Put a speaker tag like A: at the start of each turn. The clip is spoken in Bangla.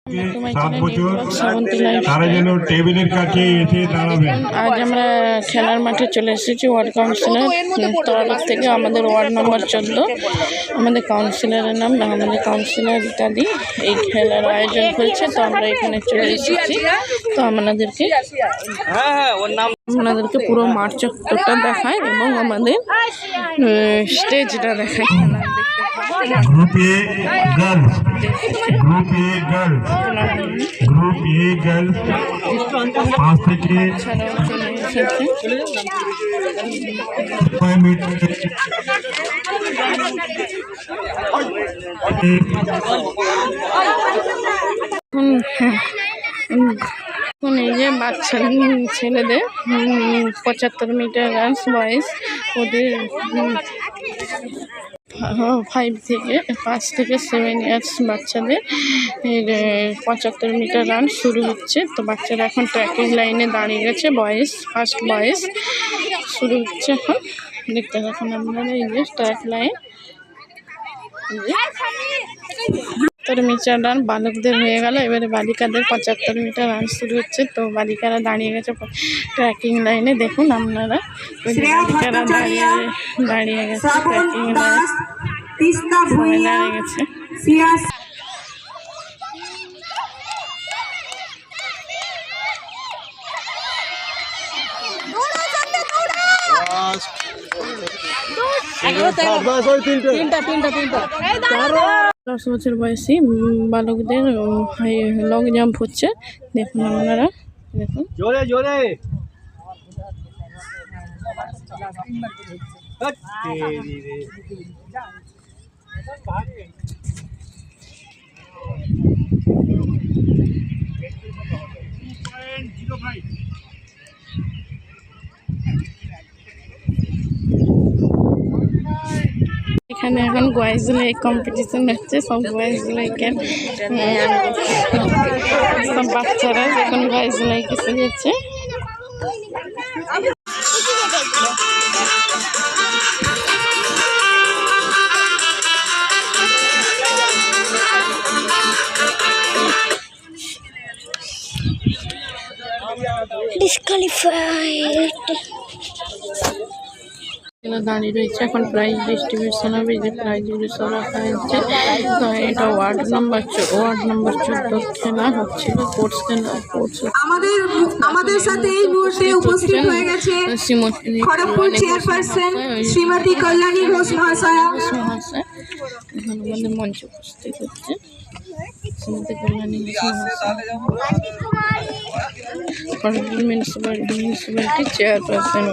A: 7 বছর তারা যেন টেবিলের কাছে এসে দাঁড়াবেন।
B: আজ আমরা খেলার মাঠে চলে এসেছি ওয়ার্ড কাউন্সিলর তরফ থেকে। আমাদের ওয়ার্ড নম্বর 14, আমাদের কাউন্সিলরের নাম আমাদের কাউন্সিলর ইত্যাদি এই খেলার আয়োজন করেছে। তো আমরা এখানে চলে এসেছি। তো আপনাদেরকে পুরো মাঠ চত্বরটা দেখায় এবং আমাদের স্টেজটা দেখায়।
A: গ্রুপ এ গার্লস, গ্রুপ এ গার্লস, গ্রুপ এ গার্লস 5 থেকে 6 মিনিট
B: এখন এই যে বাচ্চা ছেলেদের 75 মিটার রানস বয়েস, ওদের 5 থেকে 7 ইয়ার্স বাচ্চাদের 75 মিটার রান শুরু হচ্ছে। তো বাচ্চারা এখন ট্র্যাকিং লাইনে দাঁড়িয়ে গেছে। ফার্স্ট বয়েস শুরু হচ্ছে। এখন দেখতে থাকুন আপনারা এই যে ট্র্যাক লাইন। 75 মিটার রান বালকদের হয়ে গেল। এবারে বালিকাদের 75 মিটার রান শুরু হচ্ছে। তো বালিকারা দাঁড়িয়ে গেছে ট্র্যাকিং লাইনে। দেখুন আপনারা বালিকারা দাঁড়িয়ে গেছে ট্র্যাকিং লাইনে, দাঁড়িয়ে গেছে। দশ বছর বয়সী বালকদের লং জাম্প হচ্ছে। দেখুন আপনারা, দেখুন
C: জোরে জোরে।
B: এখানে এখন বয়েজ লাইক কম্পিটিশন হচ্ছে। সব বয়েজ লাইকের সব বাচ্চারা এখন বয়েজ লাইক এসে গেছে। দাঁড়িয়ে রয়েছে। এখন প্রাইজ ডিস্ট্রিবিউশন হবে। যে প্রাইজগুলো সব রাখা হচ্ছে। তো এটা ওয়ার্ড নাম্বার 14 খেলা হচ্ছিল, স্পোর্টস খেলা।
D: আমাদের সাথে এই মুহূর্তে উপস্থিত হয়ে গেছে খড়গপুর চেয়ারপারসন শ্রীমতী কল্যাণী ঘোষ মহাশয়া।
B: এখন আমাদের মঞ্চে উপস্থিত হচ্ছে শ্রীমতী কল্যাণী ঘোষ মহাশয়া, খড়গপুর মিউনিসিপ্যালিটি চেয়ারপারসন।